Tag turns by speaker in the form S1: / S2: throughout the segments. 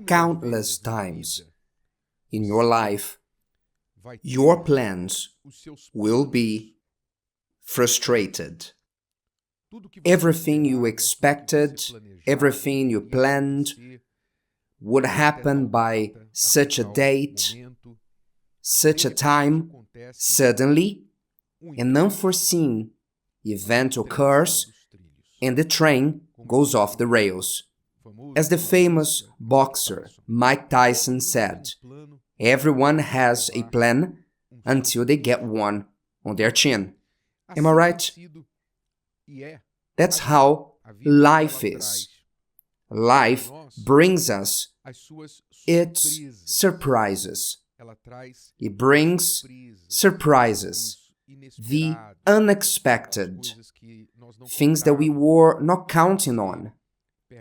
S1: Countless times in your life, your plans will be frustrated. Everything you expected, everything you planned would happen by such a date, such a time. Suddenly, an unforeseen event occurs and the train goes off the rails. As the famous boxer Mike Tyson said, everyone has a plan until they get one on their chin. Am I right? That's how life is. Life brings us its surprises. It brings surprises, the unexpected, things that we were not counting on.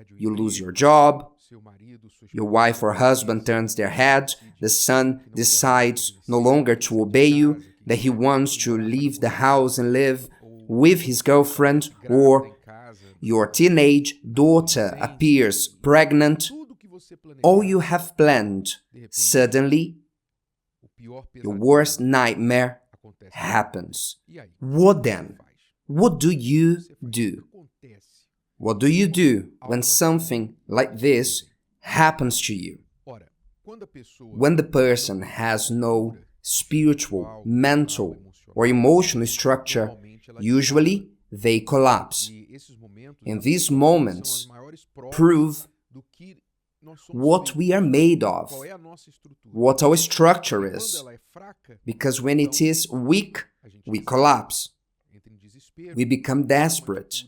S1: You lose your job, your wife or husband turns their head, the son decides no longer to obey you, that he wants to leave the house and live with his girlfriend, or your teenage daughter appears pregnant. All you have planned, suddenly, your worst nightmare happens. What then? What do you do? What do you do when something like this happens to you? When the person has no spiritual, mental, or emotional structure, usually they collapse. And these moments prove what we are made of, what our structure is. Because when it is weak, we collapse. We become desperate.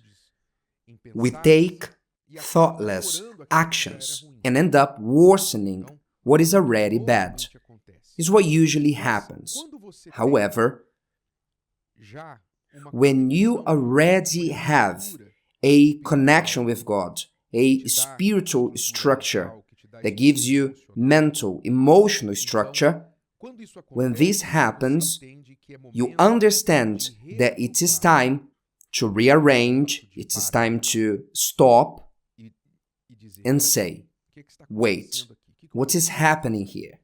S1: We take thoughtless actions and end up worsening what is already bad. Is what usually happens. However, when you already have a connection with God, a spiritual structure that gives you mental, emotional structure, when this happens, you understand that it is time to rearrange, it is time to stop and say, wait, what is happening here?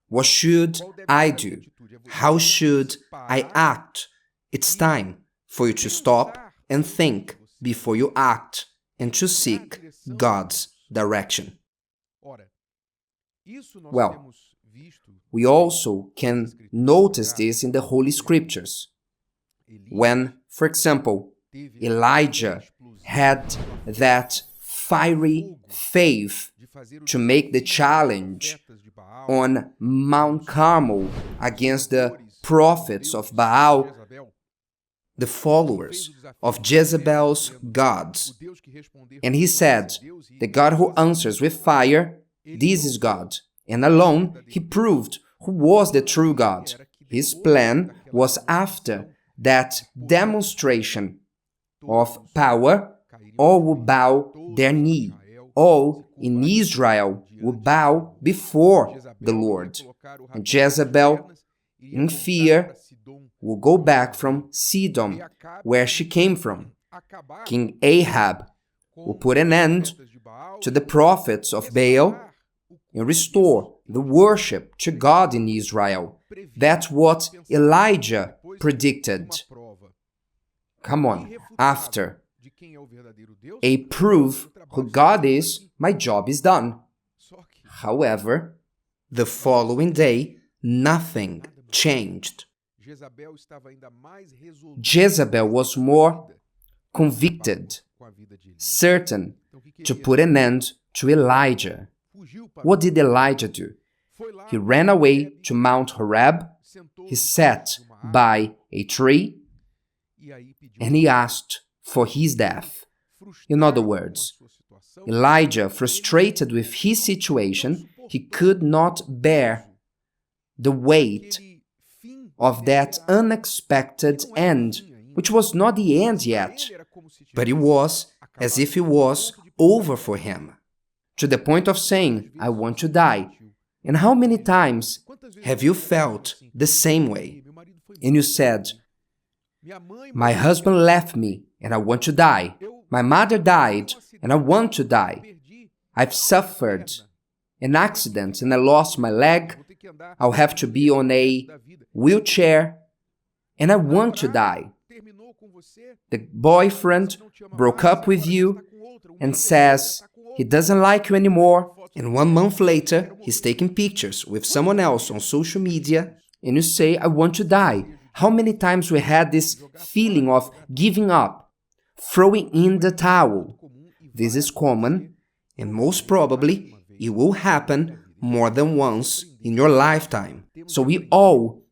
S1: What should I do? How should I act? It's time for you to stop and think before you act and to seek God's direction. Well, we also can notice this in the Holy Scriptures. When, for example, Elijah had that fiery faith to make the challenge on Mount Carmel against the prophets of Baal, the followers of Jezebel's gods. And he said, the God who answers with fire, this is God. And alone he proved who was the true God. His plan was after that demonstration of power, all would bow their knee. All in Israel would bow before the Lord. And Jezebel, in fear, will go back from Sidon, where she came from. King Ahab will put an end to the prophets of Baal and restore the worship to God in Israel. That's what Elijah predicted. Come on, after a proof who God is, my job is done. However, the following day, nothing changed. Jezebel was more convicted, certain to put an end to Elijah. What did Elijah do? He ran away to Mount Horeb, he sat by a tree, and he asked for his death. In other words, Elijah, frustrated with his situation, he could not bear the weight of that unexpected end, which was not the end yet, but it was as if it was over for him, to the point of saying, I want to die. And how many times have you felt the same way? And you said, my husband left me and I want to die. My mother died and I want to die. I've suffered an accident and I lost my leg, I'll have to be on a wheelchair, and I want to die. The boyfriend broke up with you and says he doesn't like you anymore, and 1 month later, he's taking pictures with someone else on social media, and you say, I want to die. How many times we had this feeling of giving up, throwing in the towel? This is common, and most probably, it will happen more than once in your lifetime. So we all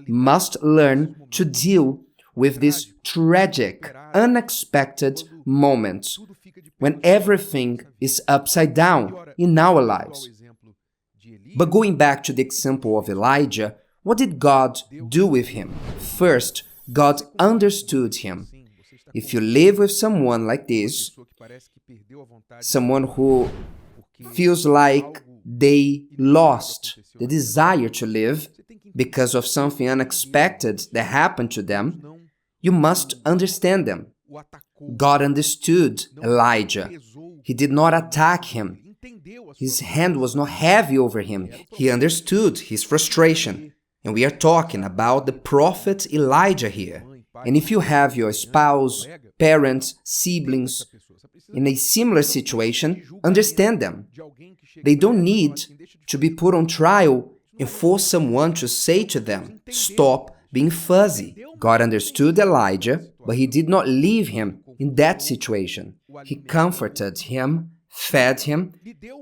S1: must learn to deal with these tragic, unexpected moments when everything is upside down in our lives. But going back to the example of Elijah, what did God do with him? First, God understood him. If you live with someone like this, someone who feels like they lost the desire to live because of something unexpected that happened to them, you must understand them. God understood Elijah. He did not attack him. His hand was not heavy over him. He understood his frustration. And we are talking about the prophet Elijah here. And if you have your spouse, parents, siblings in a similar situation, understand them. They don't need to be put on trial and force someone to say to them, stop being fuzzy. God understood Elijah, but he did not leave him in that situation. He comforted him, fed him,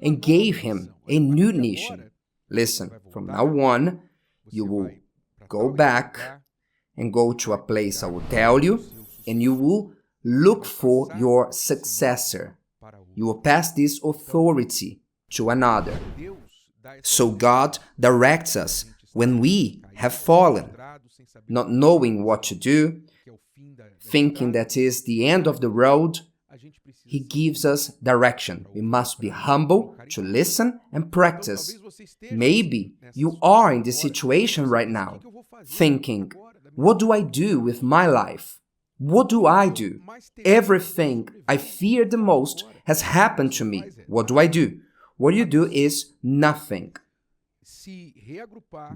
S1: and gave him a new mission. Listen, from now on, you will go back and go to a place I will tell you, and you will look for your successor. You will pass this authority to another. So God directs us when we have fallen, not knowing what to do, thinking that is the end of the road. He gives us direction. We must be humble to listen and practice. Maybe you are in this situation right now, thinking, what do I do with my life? What do I do? Everything I fear the most has happened to me. What do I do? What you do is nothing.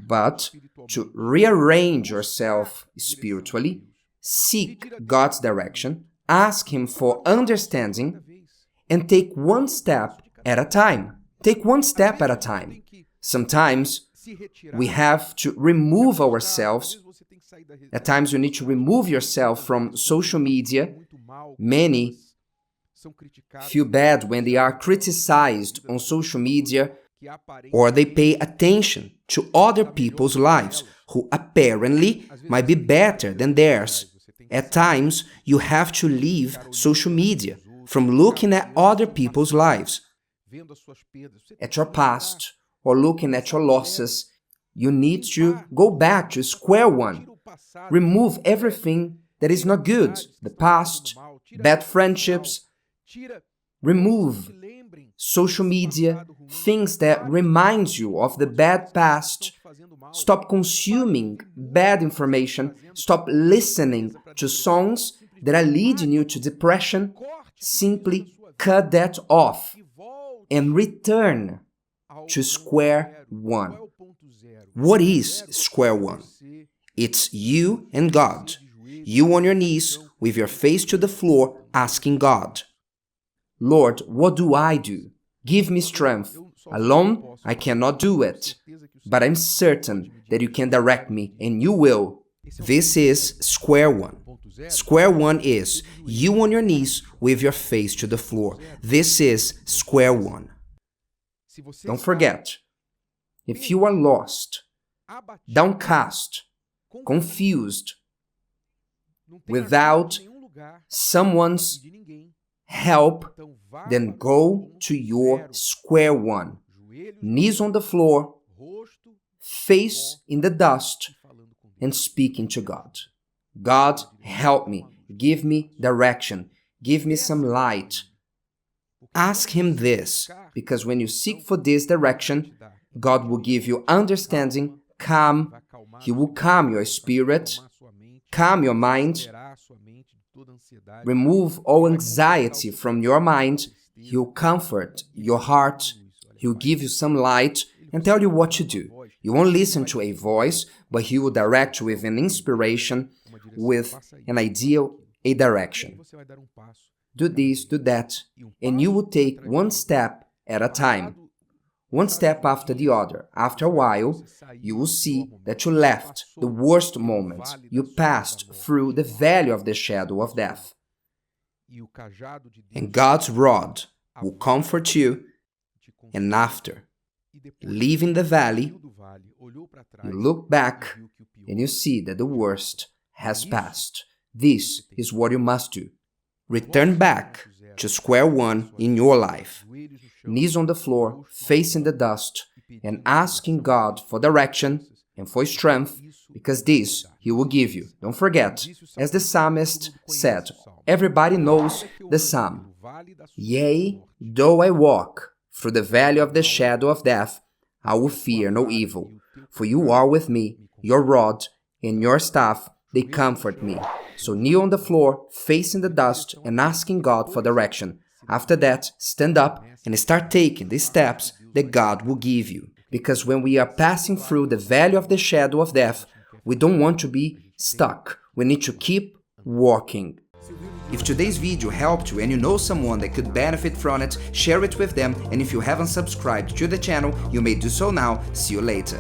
S1: But to rearrange yourself spiritually, seek God's direction, ask Him for understanding, and take one step at a time. Take one step at a time. Sometimes we have to remove ourselves. At times you need to remove yourself from social media. Many feel bad when they are criticized on social media, or they pay attention to other people's lives who apparently might be better than theirs. At times, you have to leave social media from looking at other people's lives, at your past, or looking at your losses. You need to go back to square one. Remove everything that is not good, the past, bad friendships. Remove social media, things that remind you of the bad past. Stop consuming bad information. Stop listening to songs that are leading you to depression. Simply cut that off and return to square one. What is square one? It's you and God. You on your knees with your face to the floor asking God, Lord, what do I do? Give me strength. Alone, I cannot do it. But I'm certain that you can direct me, and you will. This is square one. Square one is you on your knees with your face to the floor. This is square one. Don't forget, if you are lost, downcast, confused, without someone's help, then go to your square one. Knees on the floor, face in the dust, and speaking to God. God, help me. Give me direction. Give me some light. Ask Him this, because when you seek for this direction, God will give you understanding, calm. He will calm your spirit, calm your mind, remove all anxiety from your mind. He will comfort your heart. He will give you some light and tell you what to do. You won't listen to a voice, but He will direct you with an inspiration, with an idea, a direction. Do this, do that, and you will take one step at a time. One step after the other. After a while, you will see that you left the worst moments. You passed through the valley of the shadow of death. And God's rod will comfort you, and after leaving the valley, you look back and you see that the worst has passed. This is what you must do. Return back to square one in your life. Knees on the floor, facing the dust, and asking God for direction and for strength, because this He will give you. Don't forget, as the psalmist said, everybody knows the psalm. Yea, though I walk through the valley of the shadow of death, I will fear no evil, for you are with me, your rod and your staff, they comfort me. So kneel on the floor, facing the dust, and asking God for direction. After that, stand up and start taking the steps that God will give you. Because when we are passing through the valley of the shadow of death, we don't want to be stuck. We need to keep walking. If today's video helped you and you know someone that could benefit from it, share it with them, and if you haven't subscribed to the channel, you may do so now. See you later.